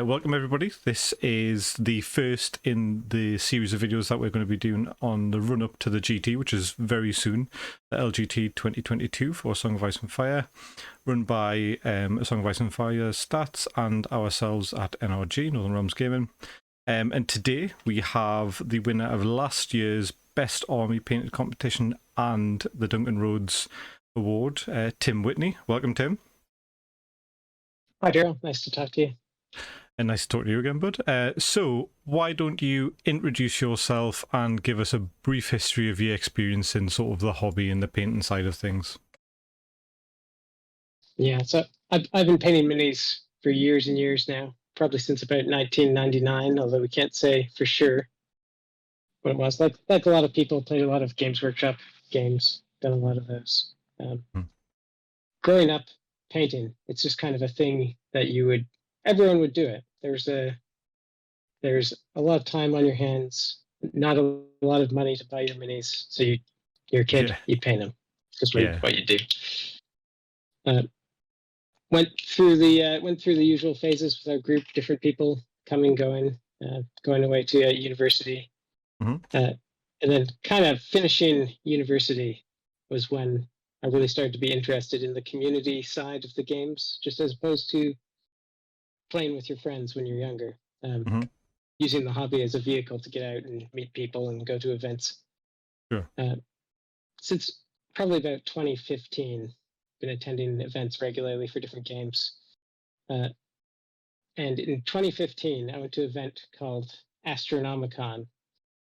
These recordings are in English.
Welcome everybody. This is the first in the series of videos that we're going to be doing on the run up to the GT, which is very soon, the LGT 2022 for Song of Ice and Fire, run by Song of Ice and Fire Stats and ourselves at NRG, Northern Realms Gaming. And today we have the winner of last year's Best Army Painted Competition and the Duncan Rhodes Award, Tim Whitey. Welcome, Tim. Hi, Daryl. Nice to talk to you. And nice to talk to you again, bud. So why don't you introduce yourself and give us a brief history of your experience in sort of the hobby and the painting side of things? Yeah, so I've been painting minis for years and years now, probably since about 1999, although we can't say for sure what it was. Like a lot of people, played a lot of Games Workshop games, done a lot of those. Growing up, painting, it's just kind of a thing that everyone would do it. There's a lot of time on your hands, not a lot of money to buy your minis, so you're a kid, you paint them. Just what you do. Went through the usual phases with our group, different people coming, going away to university, and then kind of finishing university was when I really started to be interested in the community side of the games, just as opposed to playing with your friends when you're younger. Using the hobby as a vehicle to get out and meet people and go to events. Sure. Since probably about 2015, been attending events regularly for different games. And in 2015, I went to an event called Astronomicon,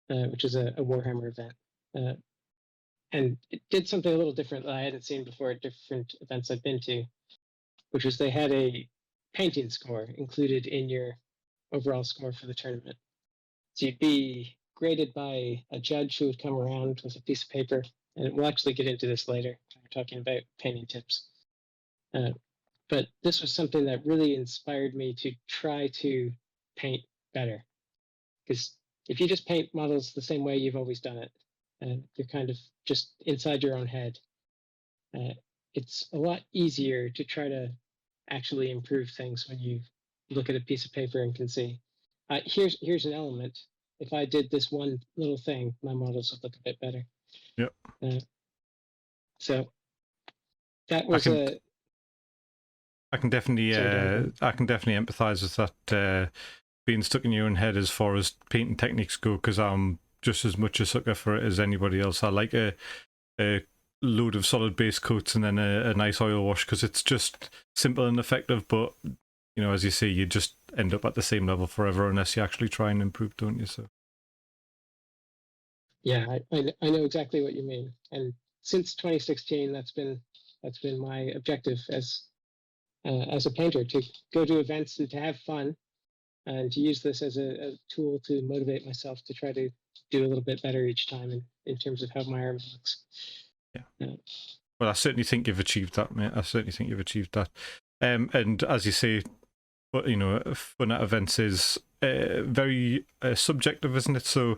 which is a Warhammer event. And it did something a little different that I hadn't seen before at different events I've been to, which was they had a painting score included in your overall score for the tournament. So you'd be graded by a judge who would come around with a piece of paper, and we'll actually get into this later. We're talking about painting tips. But this was something that really inspired me to try to paint better. Because if you just paint models the same way you've always done it, you're kind of just inside your own head. It's a lot easier to try to actually improve things when you look at a piece of paper and can see, here's an element. If I did this one little thing, my models would look a bit better. Yep. So that was I can definitely empathise with that being stuck in your own head as far as painting techniques go, because I'm just as much a sucker for it as anybody else. I like a load of solid base coats and then a nice oil wash, because it's just simple and effective, but you know, as you say, you just end up at the same level forever unless you actually try and improve, don't you? So yeah, I know exactly what you mean. And since 2016, that's been my objective as a painter, to go to events and to have fun, and to use this as a tool to motivate myself to try to do a little bit better each time in terms of how my arm looks. Yeah. Well, I certainly think you've achieved that, mate. I certainly think you've achieved that. And as you say, but you know, fun at events is very subjective, isn't it? So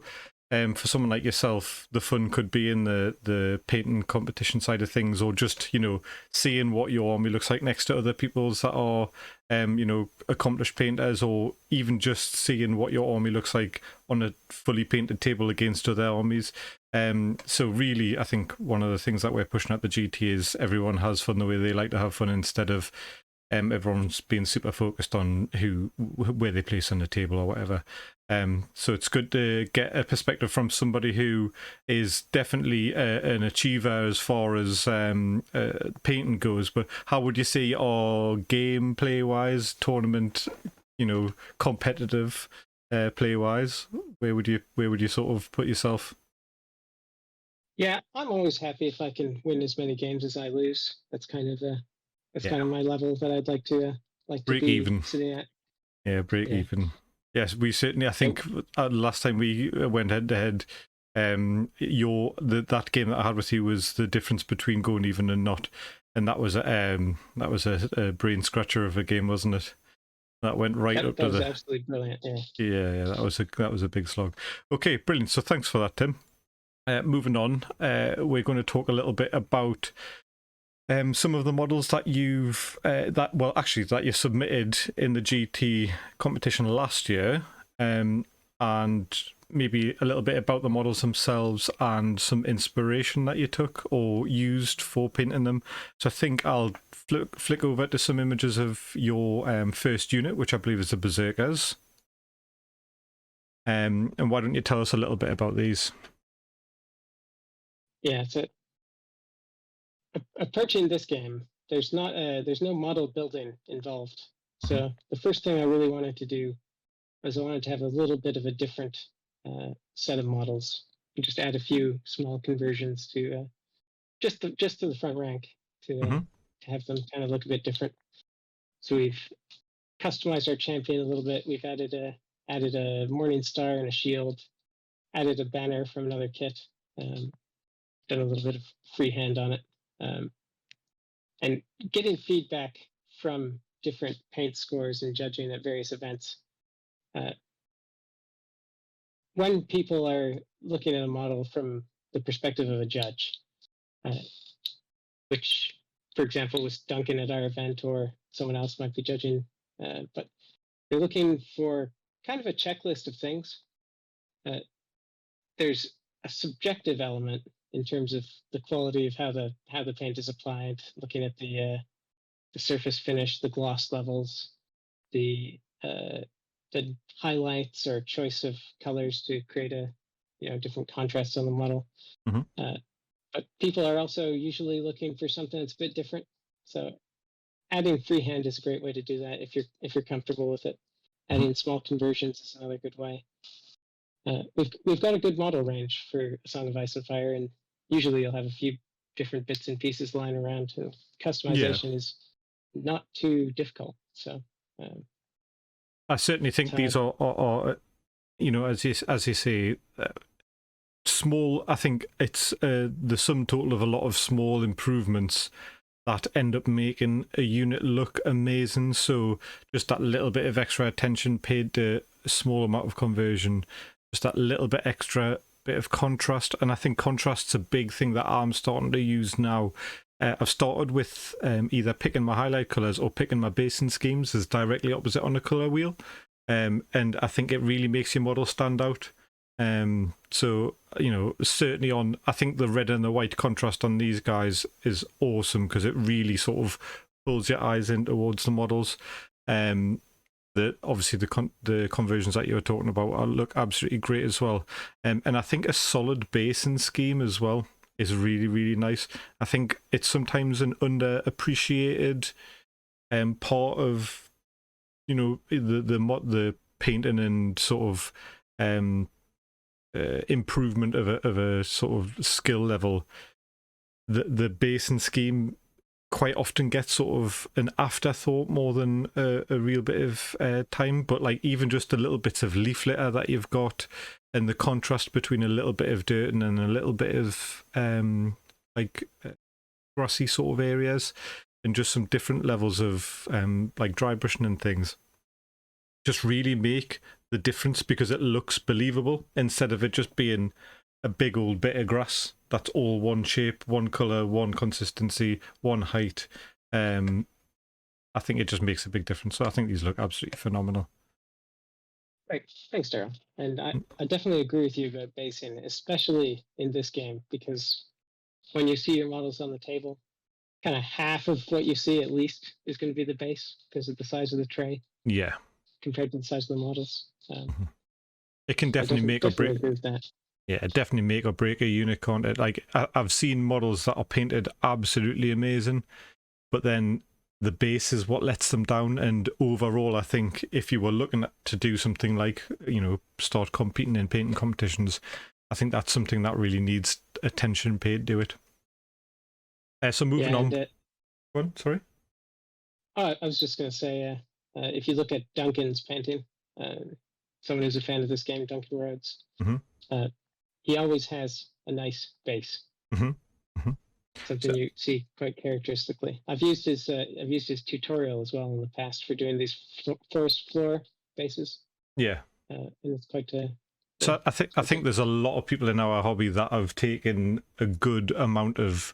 for someone like yourself, the fun could be in the painting competition side of things, or just, you know, seeing what your army looks like next to other people's that are you know, accomplished painters, or even just seeing what your army looks like on a fully painted table against other armies. So really, I think one of the things that we're pushing at the GT is everyone has fun the way they like to have fun, instead of everyone's being super focused on where they place on the table or whatever. So it's good to get a perspective from somebody who is definitely an achiever as far as painting goes. But how would you say, or gameplay wise, tournament, you know, competitive play wise, where would you sort of put yourself? Yeah, I'm always happy if I can win as many games as I lose. That's kind of kind of my level that I'd like to break be even. Sitting at. Yeah, break even. Yes, we certainly. I think last time we went head to head, that game that I had with you was the difference between going even and not, and that was a brain scratcher of a game, wasn't it? That went right up to the. That was absolutely brilliant. Yeah. Yeah, that was a big slog. Okay, brilliant. So thanks for that, Tim. Moving on, we're going to talk a little bit about some of the models that you've that you submitted in the GT competition last year, and maybe a little bit about the models themselves and some inspiration that you took or used for painting them. So I think I'll flick over to some images of your first unit, which I believe is the Berserkers. And why don't you tell us a little bit about these? Yeah, so approaching this game, there's no model building involved. So the first thing I really wanted to do was I wanted to have a little bit of a different set of models. And just add a few small conversions to just to the front rank to have them kind of look a bit different. So we've customized our champion a little bit. We've added a morning star and a shield, added a banner from another kit, done a little bit of freehand on it, and getting feedback from different paint scores and judging at various events. When people are looking at a model from the perspective of a judge, which, for example, was Duncan at our event, or someone else might be judging, but they're looking for kind of a checklist of things. There's a subjective element in terms of the quality of how the paint is applied, looking at the surface finish, the gloss levels, the highlights or choice of colors to create a different contrast on the model. But people are also usually looking for something that's a bit different. So adding freehand is a great way to do that if you're comfortable with it. Adding small conversions is another good way. We've got a good model range for A Song of Ice and Fire, and usually you'll have a few different bits and pieces lying around. So customization is not too difficult. So I certainly think these are as you say, small. I think it's the sum total of a lot of small improvements that end up making a unit look amazing. So just that little bit of extra attention paid to a small amount of conversion, just that little bit extra bit of contrast. And I think contrast's a big thing that I'm starting to use now. I've started with either picking my highlight colours or picking my basing schemes as directly opposite on the colour wheel. And I think it really makes your model stand out. So, certainly I think the red and the white contrast on these guys is awesome because it really sort of pulls your eyes in towards the models. Obviously the conversions that you were talking about look absolutely great as well. And I think a solid basing scheme as well is really, really nice. I think it's sometimes an underappreciated part of the painting and sort of improvement of a sort of skill level. The basing scheme quite often gets sort of an afterthought more than a real bit of time, but like even just the little bits of leaf litter that you've got and the contrast between a little bit of dirt and then a little bit of grassy sort of areas and just some different levels of like dry brushing and things just really make the difference because it looks believable instead of it just being a big old bit of grass that's all one shape, one colour, one consistency, one height. I think it just makes a big difference. So I think these look absolutely phenomenal. Right. Thanks, Daryl. And I definitely agree with you about basing, especially in this game, because when you see your models on the table, kind of half of what you see at least is going to be the base because of the size of the tray. Yeah. Compared to the size of the models. It can definitely make or break. Agree with that. Yeah, definitely make or break a unit content. Like I've seen models that are painted absolutely amazing, but then the base is what lets them down. And overall, I think if you were looking to do something like start competing in painting competitions, I think that's something that really needs attention paid to it. So moving on. What? Sorry. I was just going to say, if you look at Duncan's painting, someone who's a fan of this game, Duncan Rhodes, he always has a nice base. Something you see quite characteristically. I've used his tutorial as well in the past for doing these forest floor bases. Yeah, and it's quite. So I think there's a lot of people in our hobby that have taken a good amount of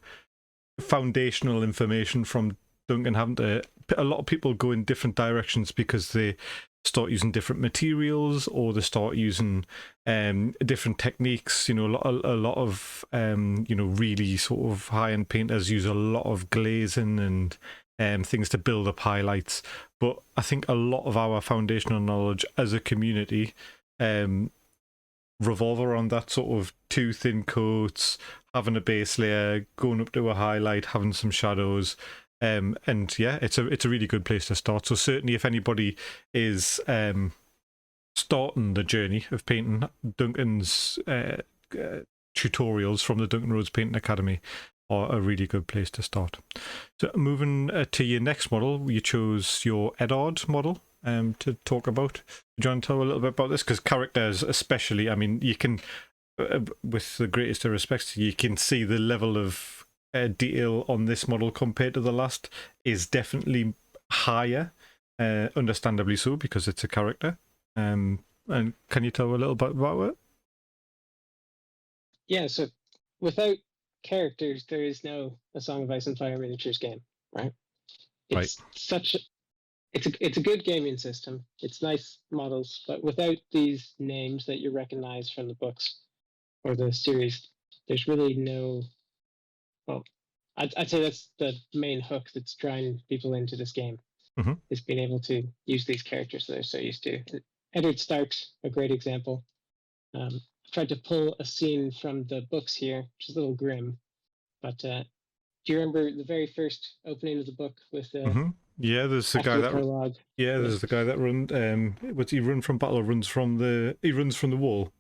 foundational information from Duncan, having to, a lot of people go in different directions because they start using different materials, or they start using different techniques. You know, a lot of you know, really sort of high-end painters use a lot of glazing and things to build up highlights. But I think a lot of our foundational knowledge as a community revolve around that sort of two thin coats, having a base layer, going up to a highlight, having some shadows. And yeah, it's a really good place to start. So certainly, if anybody is starting the journey of painting, Duncan's tutorials from the Duncan Rhodes Painting Academy are a really good place to start. So moving to your next model, you chose your Edard model to talk about. Do you want to tell a little bit about this? Because characters especially, I mean, you can, with the greatest of respects, you can see the level of detail on this model compared to the last is definitely higher, understandably so, because it's a character. And can you tell a little bit about it? Yeah, so without characters, there is no A Song of Ice and Fire miniatures game, right? It's such it's a good gaming system. It's nice models, but without these names that you recognize from the books or the series, there's really no. Well, I'd say that's the main hook that's drawing people into this game, is being able to use these characters that they're so used to. Eddard Stark's a great example. I tried to pull a scene from the books here, which is a little grim, but do you remember the very first opening of the book with yeah, there's the guy that prologue. There's the guy that run what's he run from battle, or runs from the wall.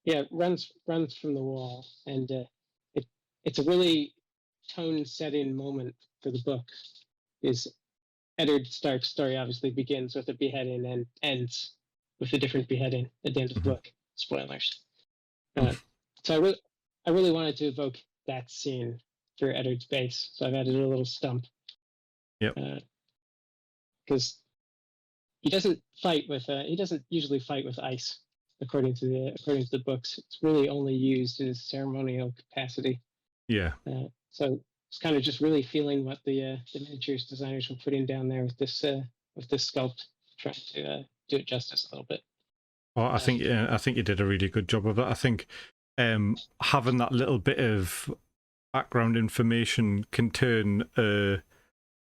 Yeah, runs from the wall, and it's a really tone-setting moment for the book. Is Eddard Stark's story obviously begins with a beheading and ends with a different beheading at the end of the book. Spoilers. So I really wanted to evoke that scene for Eddard's base, so I've added a little stump. Yep. Because he doesn't usually fight with ice, according to the books. It's really only used in a ceremonial capacity. Yeah. So it's kind of just really feeling what the miniatures designers were putting down there with this sculpt, trying to do it justice a little bit. Well, I think you did a really good job of that. I think having that little bit of background information can turn a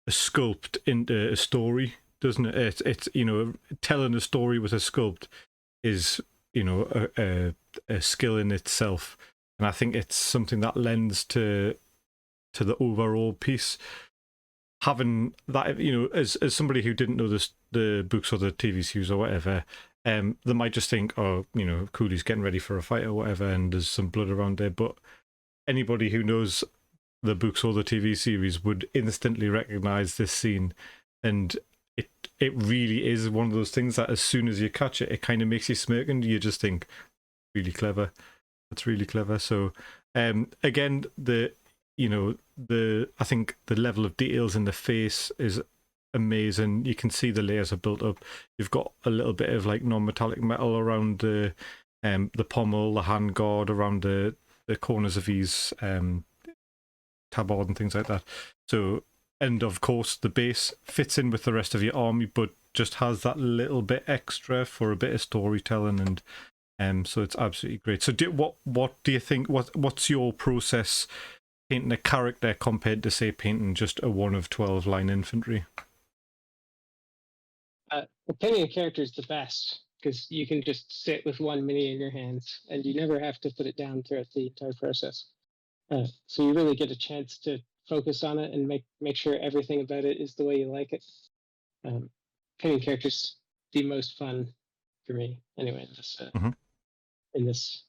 sculpt into a story, doesn't it? It's you know, telling a story with a sculpt is, you know, a skill in itself, and I think it's something that lends to the overall piece. Having that, you know, as somebody who didn't know the books or the TV series or whatever, they might just think, oh, you know, Cooley's getting ready for a fight or whatever, and there's some blood around there. But anybody who knows the books or the TV series would instantly recognize this scene, and it really is one of those things that as soon as you catch it, it kind of makes you smirk, and you just think, really clever. That's really clever. So, again, I think the level of details in the face is amazing. You can see the layers are built up. You've got a little bit of like non-metallic metal around the pommel, the handguard, around the corners of his tabard and things like that. So, and of course the base fits in with the rest of your army, but just has that little bit extra for a bit of storytelling, and so it's absolutely great. So what do you think, what's your process painting a character compared to, say, painting just a 1 of 12 line infantry? Painting a character is the best, because you can just sit with one mini in your hands and you never have to put it down throughout the entire process. So you really get a chance to focus on it and make sure everything about it is the way you like it. Painting characters the most fun for me, anyway. In this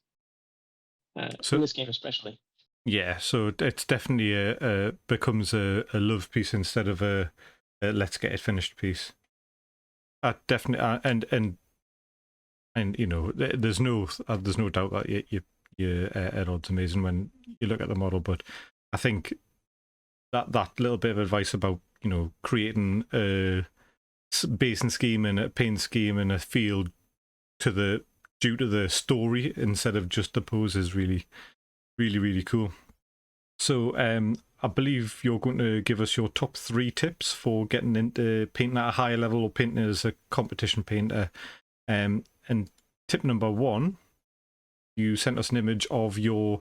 game especially. Yeah, so it's definitely becomes a love piece instead of a let's get it finished piece. Definitely, and you know, there's no doubt that your Edard's amazing when you look at the model, but I think that little bit of advice about, you know, creating a basing scheme and a paint scheme and a feel due to the story instead of just the pose is really, really, really cool. So I believe you're going to give us your top 3 tips for getting into painting at a higher level or painting as a competition painter. And tip number 1, you sent us an image of your,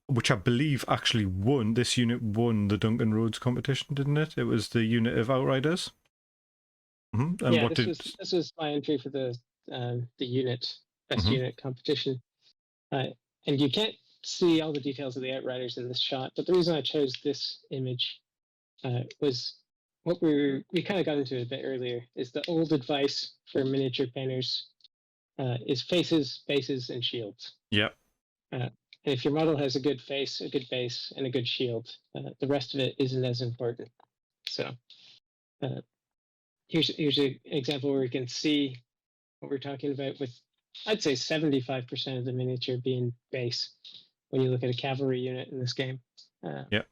which I believe actually won. This unit won the Duncan Rhodes competition, didn't it? It was the unit of Outriders. And Yeah, what did? this was my entry for the unit best unit competition, and you can't see all the details of the Outriders in this shot. But the reason I chose this image was what we kind of got into it a bit earlier. Is the old advice for miniature painters is faces, bases, and shields. Yep. And if your model has a good face, a good base, and a good shield, the rest of it isn't as important. So here's an example where we can see what we're talking about with, I'd say 75% of the miniature being base when you look at a cavalry unit in this game. Yeah.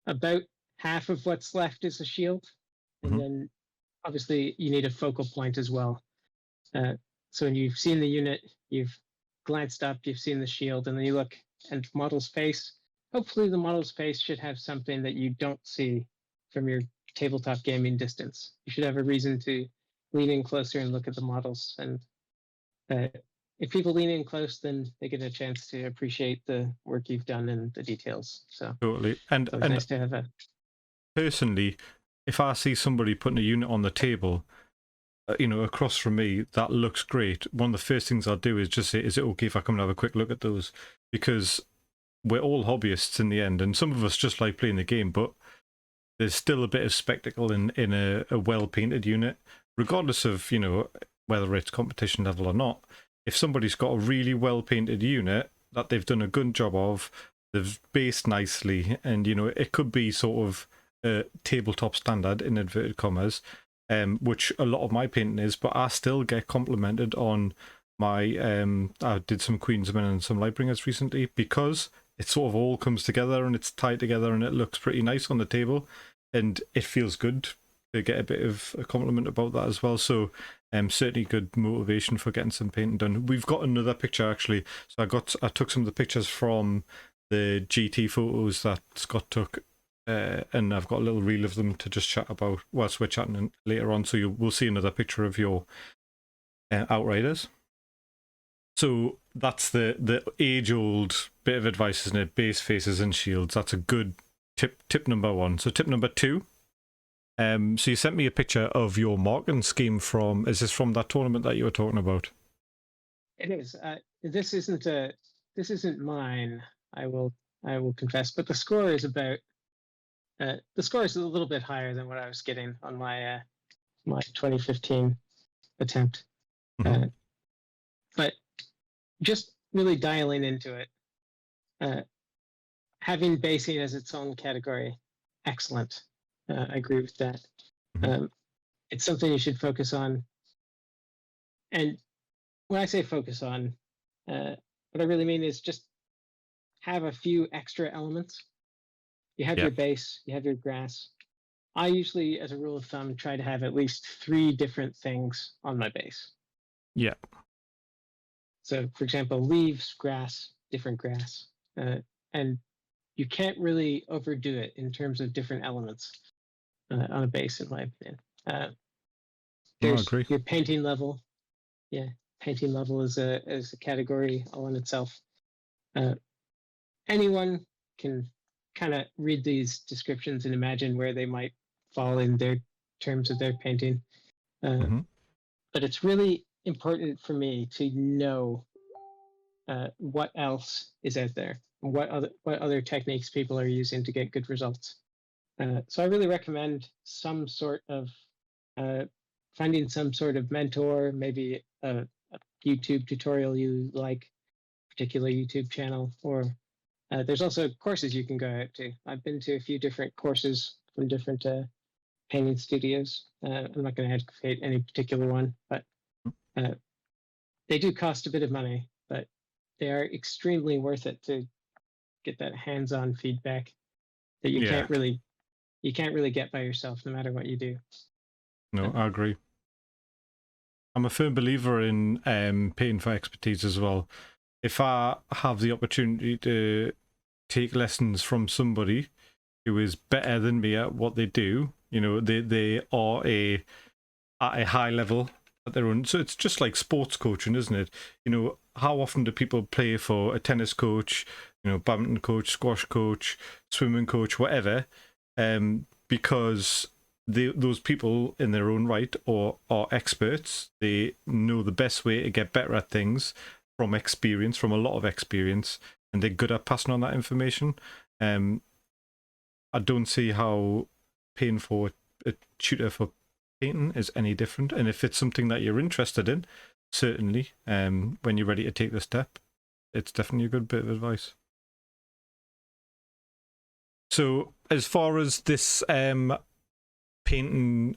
About half of what's left is a shield, and then obviously you need a focal point as well. So when you've seen the unit, you've glanced up, you've seen the shield, and then you look at model's face. Hopefully the model's face should have something that you don't see from your tabletop gaming distance. You should have a reason to lean in closer and look at the models. And if people lean in close, then they get a chance to appreciate the work you've done and the details. So totally. And nice to have personally, if I see somebody putting a unit on the table, across from me, that looks great. One of the first things I'll do is just say, is it okay if I come and have a quick look at those? Because we're all hobbyists in the end, and some of us just like playing the game, but there's still a bit of spectacle in a well-painted unit, regardless of, whether it's competition level or not. If somebody's got a really well-painted unit that they've done a good job of, they've based nicely, and, it could be sort of a tabletop standard, in inverted commas, which a lot of my painting is, but I still get complimented on my, I did some Queensmen and some Lightbringers recently, because it sort of all comes together and it's tied together and it looks pretty nice on the table, and it feels good to get a bit of a compliment about that as well. So certainly good motivation for getting some painting done. We've got another picture actually. So I took some of the pictures from the GT photos that Scott took, and I've got a little reel of them to just chat about whilst we're chatting later on. So we'll see another picture of your Outriders. So that's the age-old bit of advice, isn't it? Base, faces, and shields. That's a good tip number 1. So tip number 2. So you sent me a picture of your marking scheme from. Is this from that tournament that you were talking about? It is. This isn't mine. I will confess, but the score is about. The score is a little bit higher than what I was getting on my my 2015 attempt. But just really dialing into it, having basing as its own category, excellent. I agree with that. It's something you should focus on. And when I say focus on, what I really mean is just have a few extra elements. You have your base, you have your grass. I usually, as a rule of thumb, try to have at least 3 different things on my base. Yeah. So, for example, leaves, grass, different grass. And you can't really overdo it in terms of different elements on a base, in my opinion. There's your painting level. Yeah, painting level is a category all in itself. Anyone can kind of read these descriptions and imagine where they might fall in their terms of their painting. But it's really important for me to know what else is out there, what other techniques people are using to get good results. So I really recommend some sort of finding some sort of mentor, maybe a YouTube tutorial you like, particular YouTube channel, or there's also courses you can go out to. I've been to a few different courses from different painting studios. I'm not going to advocate any particular one, but they do cost a bit of money, but they are extremely worth it to get that hands-on feedback that you can't really get by yourself, no matter what you do. No, I agree. I'm a firm believer in paying for expertise as well. If I have the opportunity to take lessons from somebody who is better than me at what they do. You know, they are at a high level at their own. So it's just like sports coaching, isn't it? You know, how often do people play for a tennis coach, you know, badminton coach, squash coach, swimming coach, whatever, because those people in their own right are experts. They know the best way to get better at things from experience, from a lot of experience, and they're good at passing on that information. I don't see how paying for a tutor for painting is any different. And if it's something that you're interested in, certainly, when you're ready to take the step, it's definitely a good bit of advice. So as far as this painting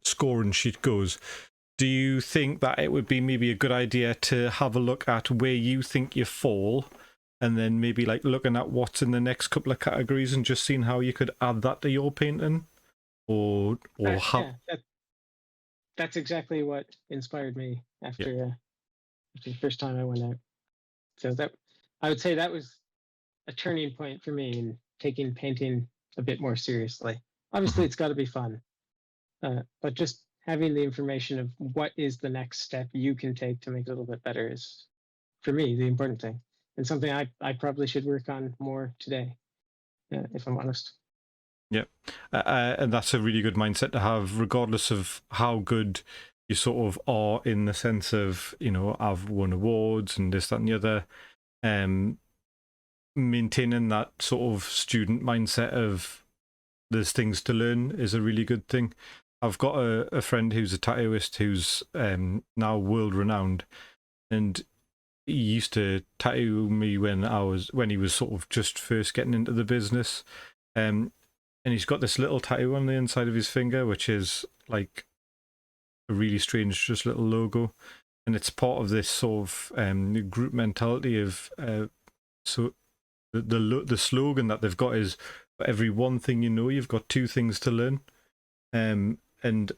scoring sheet goes, do you think that it would be maybe a good idea to have a look at where you think you fall, and then maybe like looking at what's in the next couple of categories and just seeing how you could add that to your painting? Or how? Yeah, that's exactly what inspired me after the first time I went out. So that, I would say, that was a turning point for me in taking painting a bit more seriously. Obviously, it's got to be fun, but just having the information of what is the next step you can take to make it a little bit better is, for me, the important thing, and something I probably should work on more today, if I'm honest. Yeah, and that's a really good mindset to have, regardless of how good you sort of are in the sense of, you know, I've won awards and this, that, and the other. Maintaining that sort of student mindset of there's things to learn is a really good thing. I've got a friend who's a tattooist who's now world renowned, and he used to tattoo me when he was sort of just first getting into the business. And he's got this little tattoo on the inside of his finger, which is like a really strange, just little logo, and it's part of this sort of group mentality of so the slogan that they've got is, for every one thing you know, you've got two things to learn. And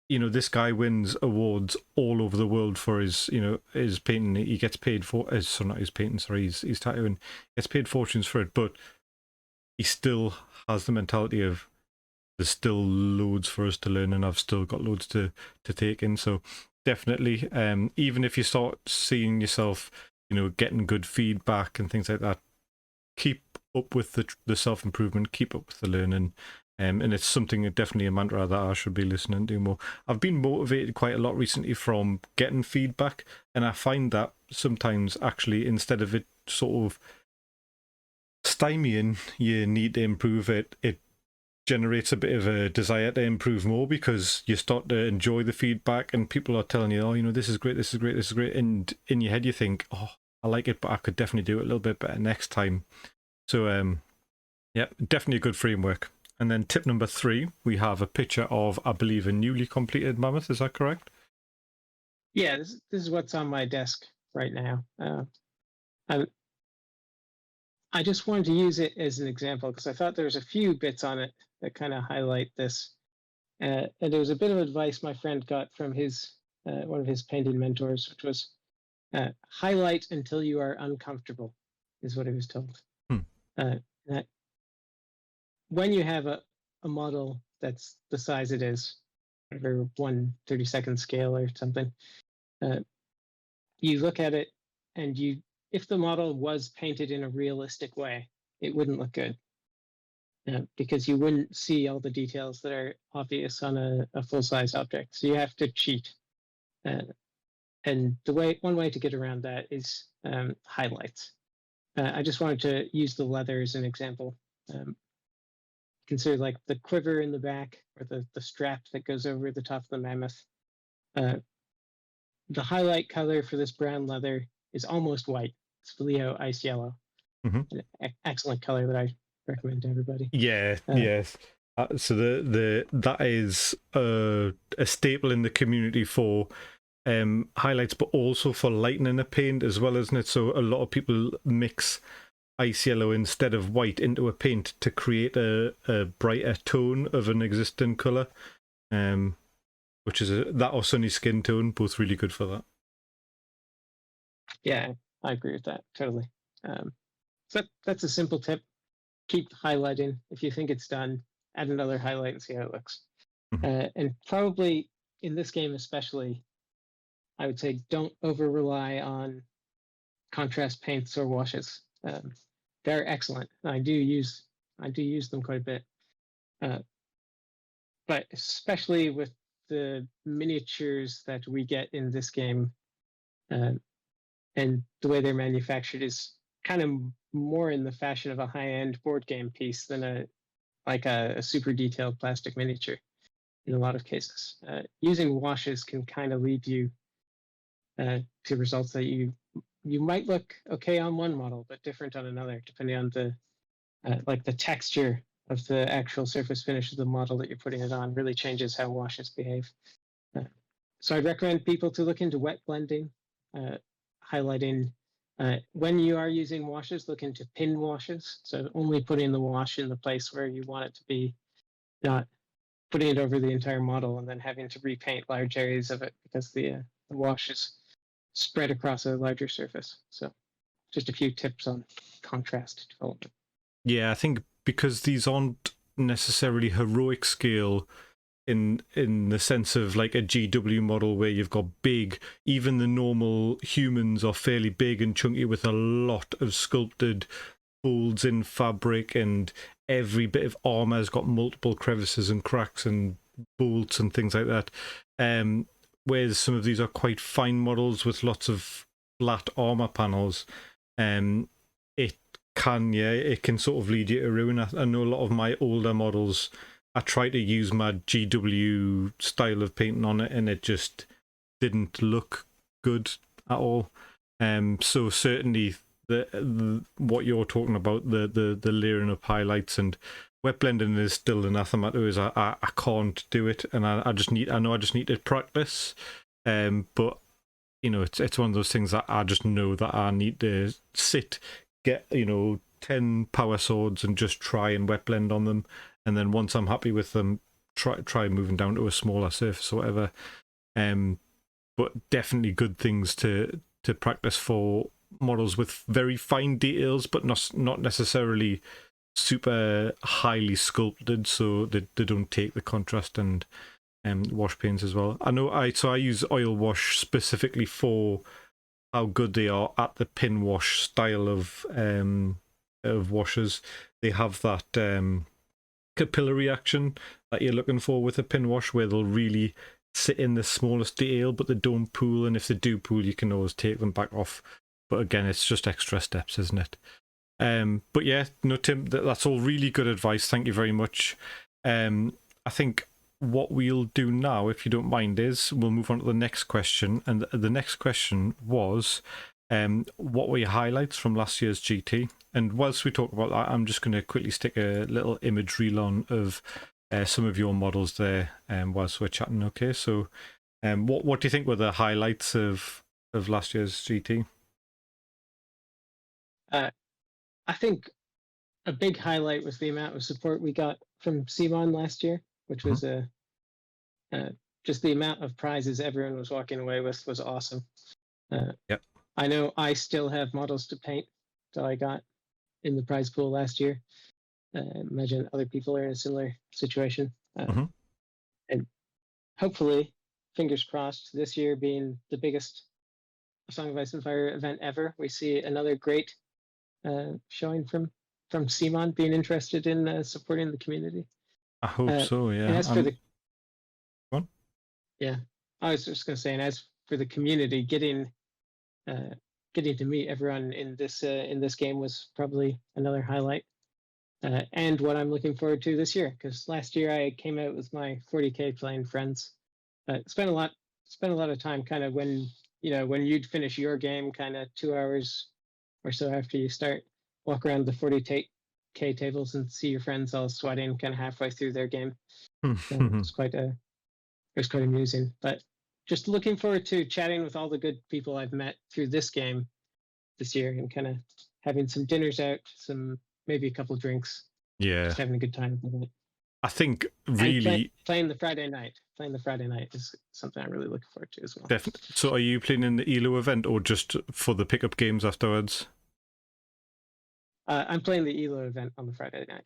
you know, this guy wins awards all over the world for his, you know, his painting. He gets paid for not his painting, sorry, he's tattooing. He gets paid fortunes for it, but he still has the mentality of there's still loads for us to learn, and I've still got loads to take in. So definitely, even if you start seeing yourself, you know, getting good feedback and things like that, keep up with the self-improvement, keep up with the learning. And it's something, definitely a mantra that I should be listening to more. I've been motivated quite a lot recently from getting feedback, and I find that sometimes actually, instead of it sort of stymieing you need to improve it, it generates a bit of a desire to improve more, because you start to enjoy the feedback and people are telling you, oh, you know, this is great, this is great, this is great. And in your head you think, oh, I like it, but I could definitely do it a little bit better next time. So, yeah, definitely a good framework. And then tip number 3, we have a picture of, I believe, a newly completed mammoth. Is that correct? Yeah, this is what's on my desk right now. I just wanted to use it as an example because I thought there was a few bits on it that kind of highlight this. And there was a bit of advice my friend got from his one of his painting mentors, which was highlight until you are uncomfortable, is what he was told. That when you have a model that's the size it is, whatever 1/32 scale or something, you look at it and if the model was painted in a realistic way, it wouldn't look good. Because you wouldn't see all the details that are obvious on a full-size object. So you have to cheat. And one way to get around that is highlights. I just wanted to use the leather as an example. Consider like the quiver in the back, or the strap that goes over the top of the mammoth. The highlight color for this brown leather is almost white. It's Vallejo Ice Yellow. Mm-hmm. An excellent color that I recommend to everybody. Yeah, yes. So that is a staple in the community for highlights, but also for lightening a paint as well, isn't it? So a lot of people mix ice yellow instead of white into a paint to create a brighter tone of an existing colour, which is that or sunny skin tone, both really good for that. Yeah, I agree with that totally. So that's a simple tip. Keep highlighting. If you think it's done, add another highlight and see how it looks. And probably in this game especially, I would say don't over rely on contrast paints or washes. They're excellent. I do use them quite a bit. But especially with the miniatures that we get in this game, and the way they're manufactured is kind of more in the fashion of a high-end board game piece than a super detailed plastic miniature in a lot of cases. Using washes can kind of lead you to results that you might look okay on one model, but different on another, depending on the texture of the actual surface finish of the model that you're putting it on really changes how washes behave. So I'd recommend people to look into wet blending, highlighting. When you are using washes, look into pin washes. So only putting the wash in the place where you want it to be, not putting it over the entire model and then having to repaint large areas of it because the wash is spread across a larger surface. So just a few tips on contrast development. Yeah, I think because these aren't necessarily heroic scale in the sense of like a GW model where you've got big, even the normal humans are fairly big and chunky with a lot of sculpted folds in fabric, and every bit of armor has got multiple crevices and cracks and bolts and things like that. Whereas some of these are quite fine models with lots of flat armor panels. It can sort of lead you to ruin. I know a lot of my older models, I tried to use my GW style of painting on it and it just didn't look good at all. So certainly what you're talking about, the layering of highlights and wet blending is still anathema to us. I can't do it, and I just need to practice. But you know, it's one of those things that I just know that I need to get 10 power swords and just try and wet blend on them, and then once I'm happy with them, try moving down to a smaller surface or whatever. But definitely good things to practice for models with very fine details, but not necessarily super highly sculpted, so they don't take the contrast and wash paints as well. I use oil wash specifically for how good they are at the pin wash style of washes. They have that capillary action that you're looking for with a pin wash, where they'll really sit in the smallest detail, but they don't pool, and if they do pool, you can always take them back off. But again, it's just extra steps, isn't it? But yeah, no, Tim, that's all really good advice. Thank you very much. I think what we'll do now, if you don't mind, is we'll move on to the next question. And the next question was, what were your highlights from last year's GT? And whilst we talk about that, I'm just going to quickly stick a little image reel on of some of your models there whilst we're chatting. Okay, so what do you think were the highlights of last year's GT? I think a big highlight was the amount of support we got from Simon last year, which was just the amount of prizes everyone was walking away with was awesome. Yep. I know I still have models to paint that I got in the prize pool last year. Imagine other people are in a similar situation. And hopefully, fingers crossed, this year being the biggest Song of Ice and Fire event ever, we see another great showing from Simon being interested in supporting the community. I hope so, yeah. And as for Go on. Yeah, I was just going to say, and as for the community, getting to meet everyone in this game was probably another highlight. And what I'm looking forward to this year, because last year I came out with my 40K playing friends. Spent a lot of time kind of when you'd finish your game, kind of 2 hours or so after you start, walk around the 40K tables and see your friends all sweating kind of halfway through their game. It's quite amusing. But just looking forward to chatting with all the good people I've met through this game this year, and kind of having some dinners out, maybe a couple of drinks. Yeah, just having a good time with it. I think really playing the Friday night is something I'm really looking forward to as well. Definitely. So are you playing in the ELO event or just for the pickup games afterwards? I'm playing the ELO event on the Friday night.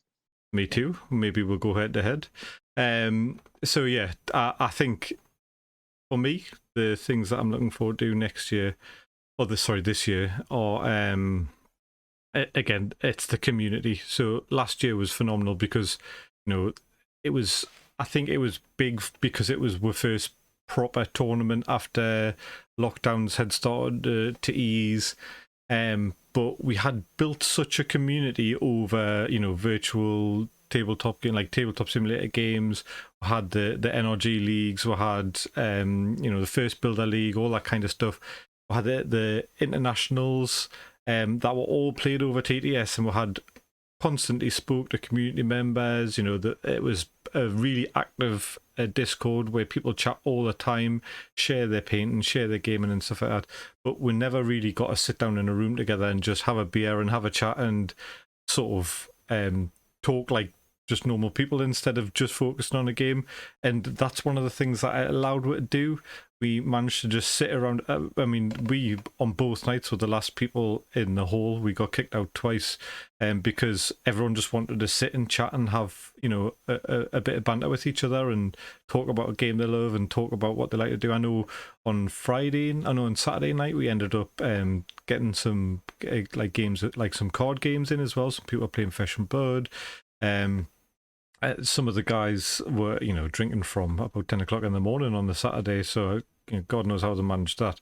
Me too. Maybe we'll go head to head. So yeah, I think for me, the things that I'm looking forward to next year, or this year, are again, it's the community. So last year was phenomenal because, you know, I think it was big because it was our first proper tournament after lockdowns had started to ease. But we had built such a community over, virtual tabletop game, like tabletop simulator games. We had the NRG leagues. We had, the first builder league, all that kind of stuff. We had the internationals that were all played over TTS, and we had constantly spoke to community members. That it was a really active Discord where people chat all the time, share their painting, share their gaming and stuff like that. But we never really got to sit down in a room together and just have a beer and have a chat and sort of talk like just normal people instead of just focusing on a game. And that's one of the things that it allowed us to do. We managed to just sit around. We on both nights were the last people in the hall. We got kicked out twice, because everyone just wanted to sit and chat and have a bit of banter with each other and talk about a game they love and talk about what they like to do. I know on Saturday night we ended up getting some like games, like some card games in as well. Some people are playing Flesh and Blood. Some of the guys were, drinking from about 10 o'clock in the morning on the Saturday, so God knows how they managed that.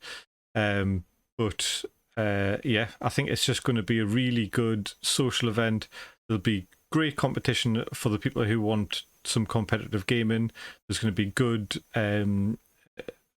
But I think it's just going to be a really good social event. There'll be great competition for the people who want some competitive gaming. There's going to be good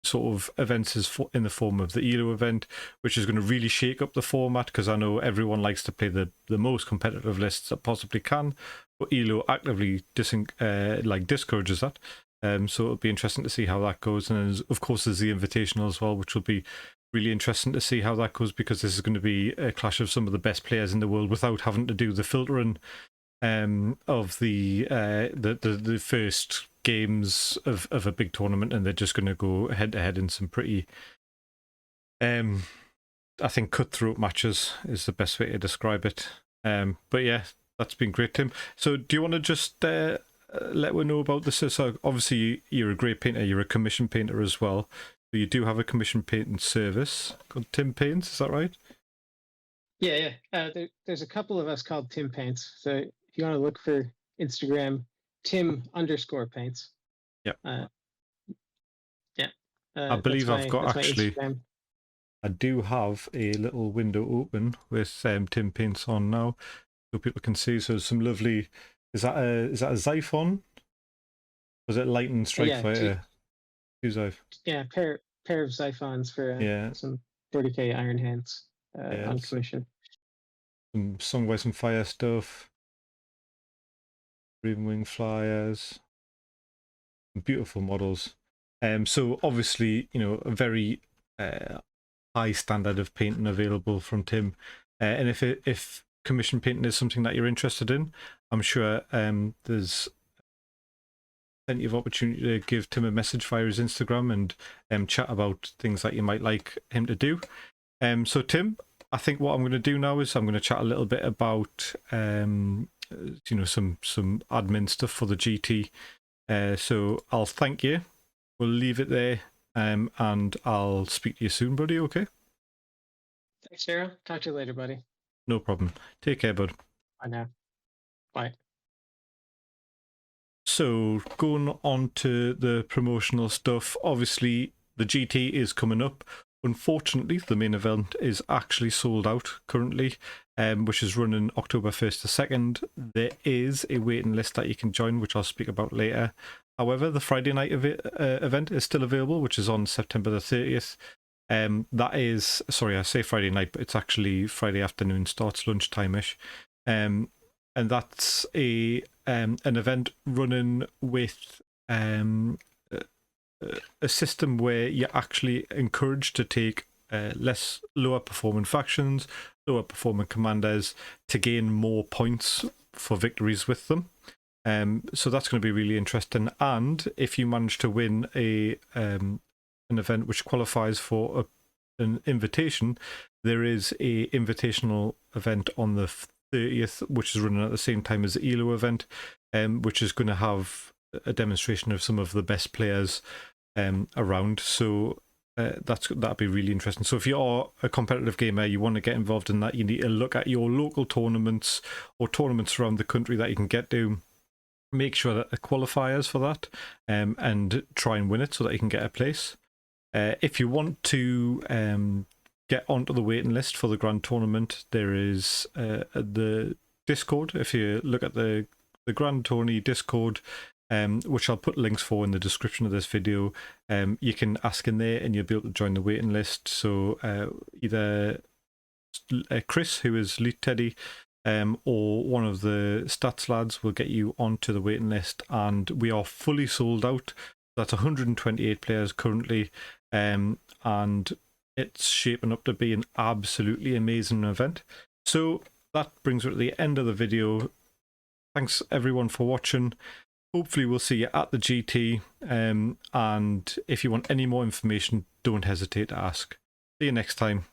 sort of events in the form of the ELO event, which is going to really shake up the format, because I know everyone likes to play the most competitive lists that possibly can, but ELO actively discourages that. So it'll be interesting to see how that goes. And of course there's the Invitational as well, which will be really interesting to see how that goes, because this is going to be a clash of some of the best players in the world without having to do the filtering of the first games of a big tournament, and they're just going to go head to head in some pretty I think cutthroat matches is the best way to describe it. But yeah, that's been great, Tim. So do you want to just let me know about this? So obviously you're a great painter, you're a commission painter as well, so you do have a commission painting service called Tim Paints, is that right? Yeah. There's a couple of us called Tim Paints, so if you want to look for Instagram, Tim_paints. Yeah. Yeah. I believe I've got actually. Instagram. I do have a little window open with Tim Paints on now, so people can see. So some lovely. Is that a Xiphon? Was it Lightning Strike Fighter? Two Xiphon. Yeah, pair of Xiphons for some 40k Iron Hands on commission. Some Song by Some Fire stuff. Raven Wing Flyers. Beautiful models. So obviously, a very high standard of painting available from Tim. And if commission painting is something that you're interested in, I'm sure there's plenty of opportunity to give Tim a message via his Instagram and chat about things that you might like him to do. So Tim, I think what I'm going to do now is I'm going to chat a little bit about some admin stuff for the GT. So I'll thank you. We'll leave it there, and I'll speak to you soon, buddy. Okay? Thanks, Sarah. Talk to you later, buddy. No problem. Take care, bud. Bye now. Bye. So going on to the promotional stuff, obviously the GT is coming up. Unfortunately, the main event is actually sold out currently, which is running October 1st to 2nd. There is a waiting list that you can join, which I'll speak about later. However, the Friday night event is still available, which is on September the 30th. That is, sorry, I say Friday night, but it's actually Friday afternoon, starts lunchtime-ish. And that's an event running with a system where you're actually encouraged to take lower performing factions, lower performing commanders to gain more points for victories with them. So that's going to be really interesting. And if you manage to win an event which qualifies for an invitation, there is a invitational event on the 30th, which is running at the same time as the ELO event, which is going to have a demonstration of some of the best players around. So that'd be really interesting. So if you are a competitive gamer, you want to get involved in that, you need to look at your local tournaments or tournaments around the country that you can get to. Make sure that the qualifiers for that, and try and win it so that you can get a place. If you want to get onto the waiting list for the grand tournament, there is the Discord. If you look at the grand tourney Discord, which I'll put links for in the description of this video, you can ask in there and you'll be able to join the waiting list. So either Chris, who is Lead Teddy, or one of the stats lads will get you onto the waiting list, and we are fully sold out. That's 128 players currently, and it's shaping up to be an absolutely amazing event. So that brings us to the end of the video. Thanks everyone for watching. Hopefully we'll see you at the GT, and if you want any more information, don't hesitate to ask. See you next time.